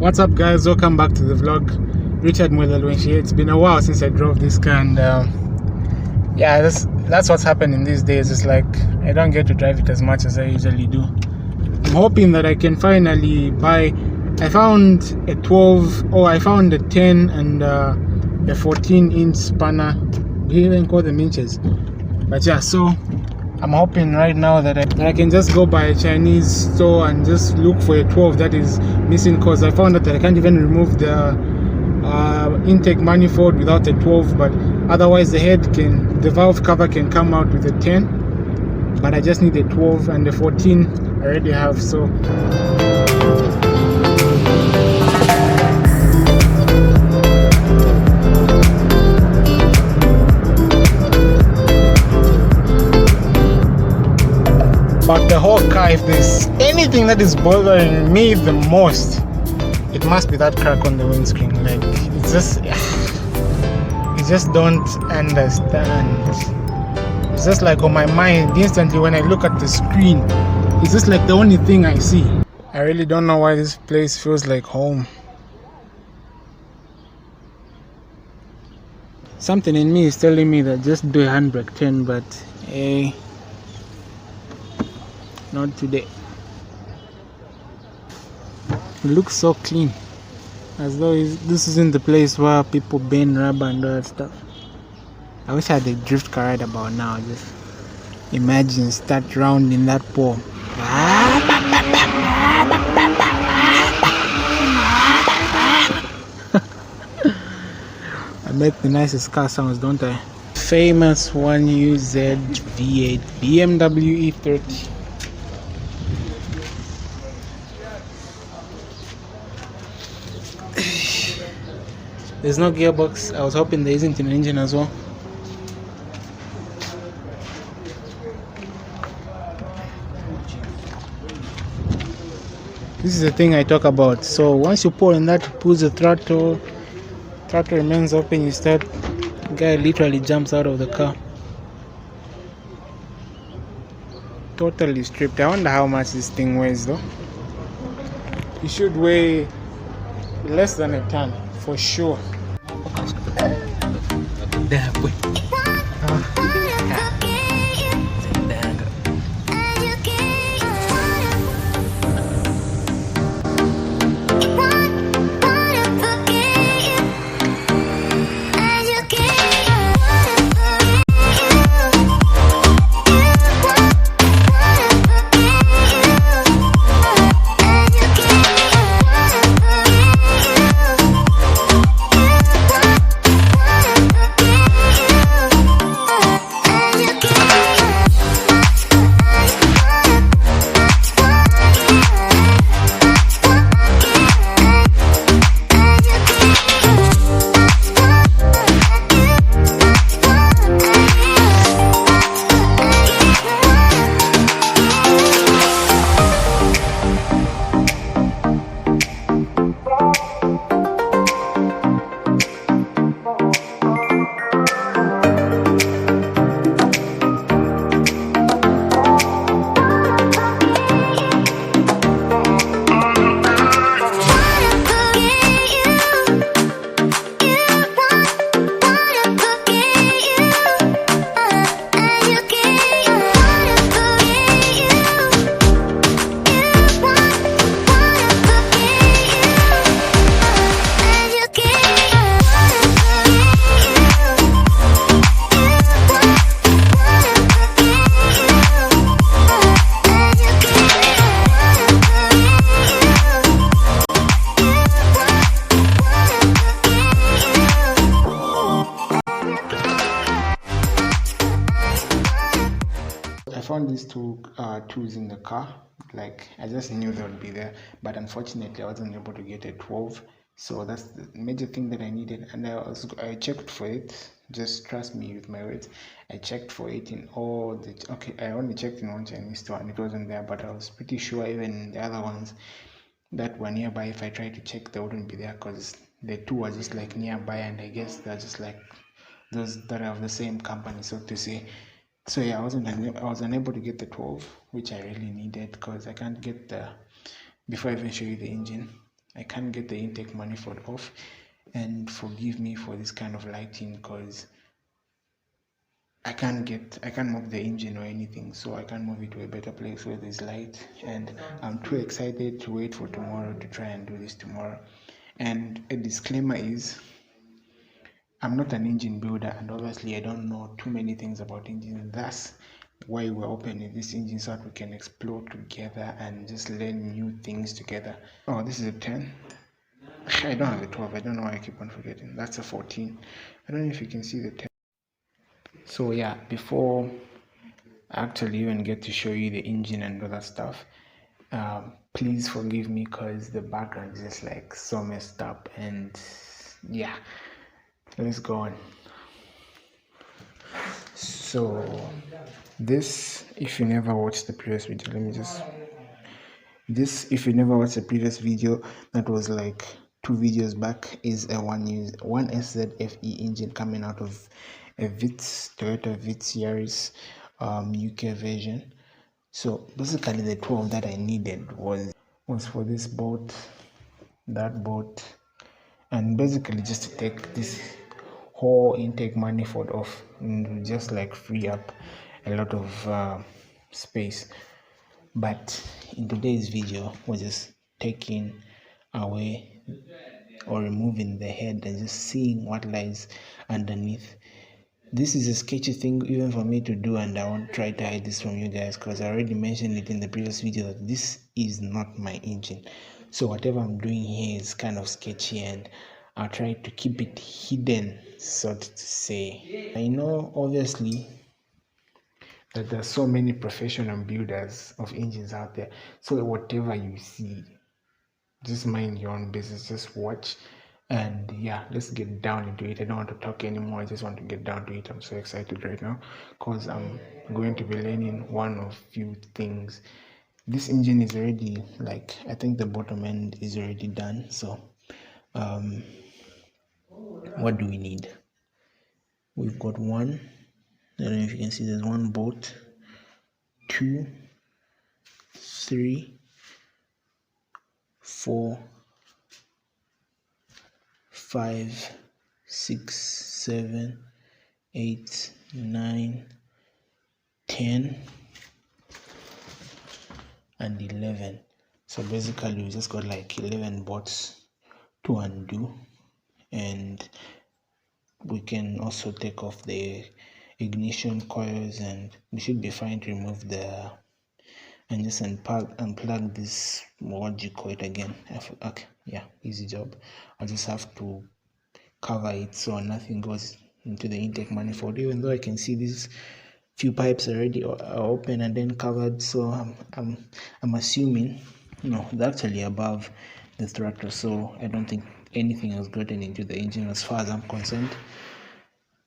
What's up, guys? Welcome back to the vlog. Richard Mwelelwenshi. It's been a while since I drove this car, and yeah, that's what's happening these days. It's like I don't get to drive it as much as I usually do. I'm hoping that I can finally buy. I found a 12, I found a 10 and a 14-inch spanner. We even call them inches, but yeah. So I'm hoping right now that I can just go by a Chinese store and just look for a 12 that is missing, because I found out that I can't even remove the intake manifold without a 12, but otherwise the valve cover can come out with a 10, but I just need a 12, and the 14 I already have. So but the whole car, if there's anything that is bothering me the most, it must be that crack on the windscreen. Like, it's just, you just don't understand. It's just like on my mind instantly when I look at the screen. It's just like the only thing I see. I really don't know why this place feels like home. Something in me is telling me that just do a handbrake turn, but hey, not today. It looks so clean, as though this isn't the place where people burn rubber and all that stuff. I wish I had a drift car right about now. Just imagine start rounding that pole. I make the nicest car sounds, don't I? Famous 1Sz-Fe Bmw E30. There's no gearbox. I was hoping there isn't an engine as well. This is the thing I talk about. So once you pull in that, pulls the throttle remains open, you start, the guy literally jumps out of the car. Totally stripped. I wonder how much this thing weighs though. It should weigh less than a ton for sure. I found these two tools in the car. Like, I just knew they would be there, but unfortunately I wasn't able to get a 12. So that's the major thing that I needed, and I checked for it. Just trust me with my words. I checked for it in all the I only checked in one Chinese store and it wasn't there, but I was pretty sure even the other ones that were nearby, if I tried to check, they wouldn't be there, because the two were just like nearby, and I guess they're just like those that are of the same company, so to say. So yeah, I was unable to get the 12, which I really needed, because I can't get the, before I even show you the engine, I can't get the intake manifold off. And forgive me for this kind of lighting, because I can't move the engine or anything, so I can't move it to a better place where there's light. And I'm too excited to wait for tomorrow to try and do this tomorrow. And a disclaimer is, I'm not an engine builder, and obviously I don't know too many things about engines. That's why we're opening this engine, so that we can explore together and just learn new things together. Oh, this is a 10. I don't have a 12. I don't know why I keep on forgetting. That's a 14. I don't know if you can see the 10. So yeah, before I actually even get to show you the engine and all that stuff, please forgive me, because the background is just like so messed up. And yeah, let's go on. So this, if you never watched the previous video, if you never watched the previous video, that was like 2 videos back, is a 1Sz-Fe engine coming out of a Toyota Vitz Yaris UK version. So basically the 12 that I needed was for this bolt, that bolt, and basically just to take this whole intake manifold off and just like free up a lot of space. But in today's video, we're just taking away or removing the head and just seeing what lies underneath. This is a sketchy thing even for me to do, and I won't try to hide this from you guys, because I already mentioned it in the previous video that this is not my engine. So whatever I'm doing here is kind of sketchy, and I'll try to keep it hidden, so to say. I know obviously that there's so many professional builders of engines out there, so whatever you see, just mind your own business, just watch. And yeah, let's get down into it. I don't want to talk anymore, I just want to get down to it. I'm so excited right now, because I'm going to be learning one of few things. This engine is already, like, I think the bottom end is already done. So what do we need? We've got one, I don't know if you can see, there's one bolt, 2, 3, 4, 5, 6, 7, 8, 9, 10, and 11. So basically we just got like 11 bolts to undo, and we can also take off the ignition coils, and we should be fine to remove and just unplug this, what do you call it again? Okay, yeah, easy job. I just have to cover it so nothing goes into the intake manifold, even though I can see these few pipes already are open and then covered. So I'm assuming, no, they're actually above the throttle, so I don't think anything has gotten into the engine as far as I'm concerned.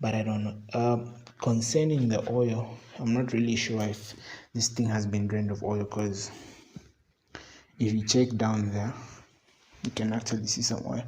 But I don't know. Concerning the oil, I'm not really sure if this thing has been drained of oil, because if you check down there, you can actually see some oil.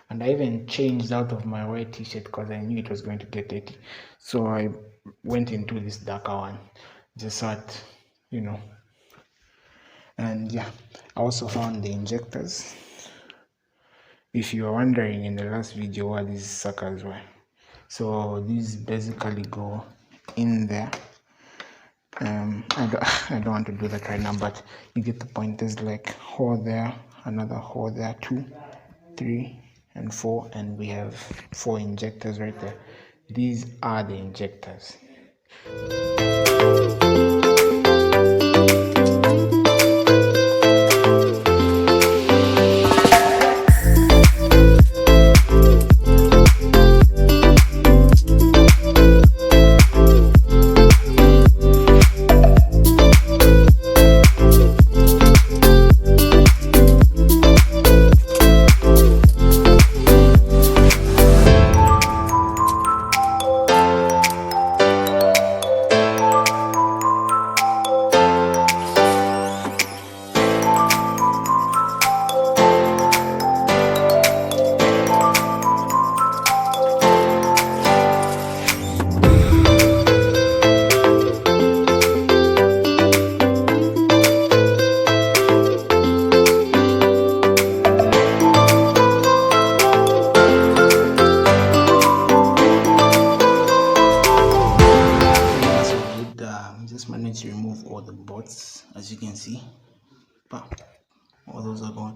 And I even changed out of my white t-shirt because I knew it was going to get dirty, so I went into this darker one, just so that, you know. And yeah, I also found the injectors. If you are wondering in the last video what these suckers were, so these basically go in there. I don't want to do that right now, but you get the point. There's like hole there, another hole there, 2, 3, and 4, and we have 4 injectors right there. These are the injectors.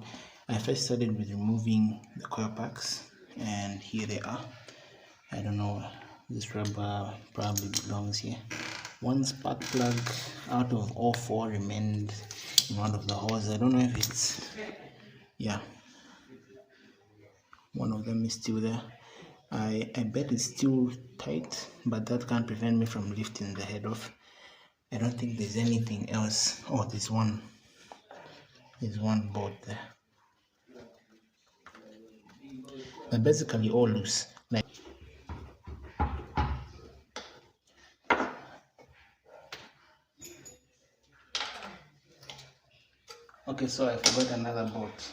out. I first started with removing the coil packs, and here they are. I don't know, this rubber probably belongs here. One spark plug out of all 4 remained in one of the holes. I don't know if it's, yeah, one of them is still there. I bet it's still tight, but that can't prevent me from lifting the head off. I don't think there's anything else. Oh, there's one bolt there. They're basically all loose. Like, okay, so I forgot another bolt.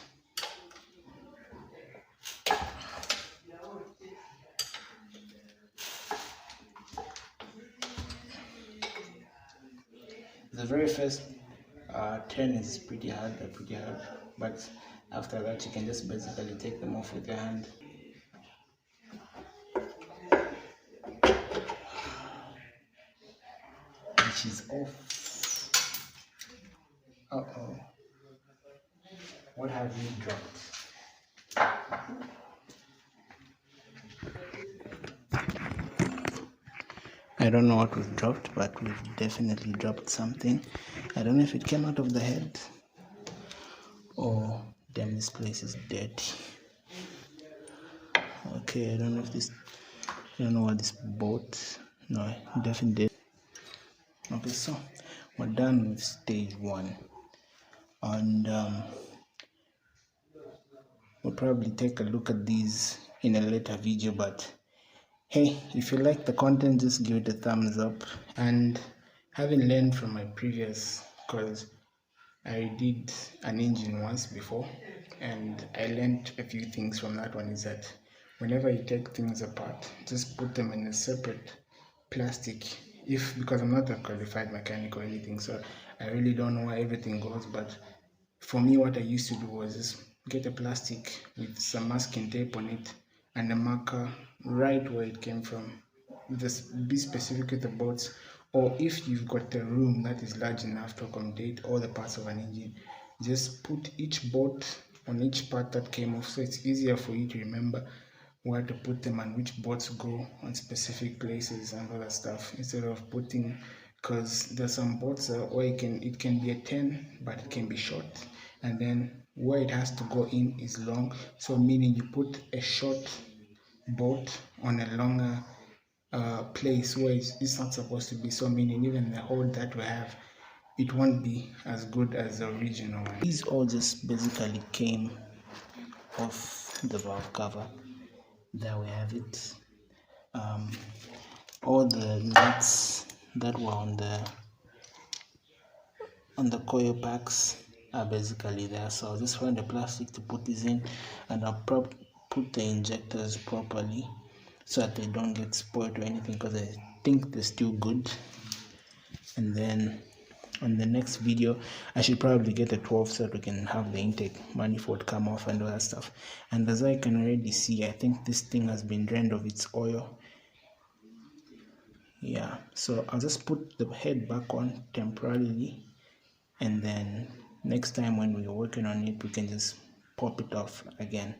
The very first turn is pretty hard, but after that you can just basically take them off with your hand. Which is off. Uh-oh. What have you dropped? I don't know what we've dropped, but we've definitely dropped something. I don't know if it came out of the head. Oh, damn, this place is dirty. Okay, I don't know what this bolt. No, definitely. Okay, so we're done with stage 1, and we'll probably take a look at these in a later video, but hey, if you like the content, just give it a thumbs up. And having learned from my previous, because I did an engine once before, and I learned a few things from that one, is that whenever you take things apart, just put them in a separate plastic. Because I'm not a qualified mechanic or anything, so I really don't know where everything goes, but for me, what I used to do was just get a plastic with some masking tape on it and a marker right where it came from. Just be specific with the bolts, or if you've got a room that is large enough to accommodate all the parts of an engine, just put each bolt on each part that came off, so it's easier for you to remember where to put them and which bolts go on specific places and all that stuff, instead of putting, because there's some bolts where it can be a 10 but it can be short, and then where it has to go in is long, so meaning you put a short bolt on a longer place where it's not supposed to be, so meaning even the hole that we have, it won't be as good as the original one. These all just basically came off the valve cover. There we have it. All the nuts that were on the coil packs are basically there, so I'll just find the plastic to put this in, and I'll put the injectors properly so that they don't get spoiled or anything, because I think they're still good. And then on the next video I should probably get a 12 so that we can have the intake manifold come off and all that stuff. And as I can already see, I think this thing has been drained of its oil. Yeah, so I'll just put the head back on temporarily, and then next time when we're working on it, we can just pop it off again.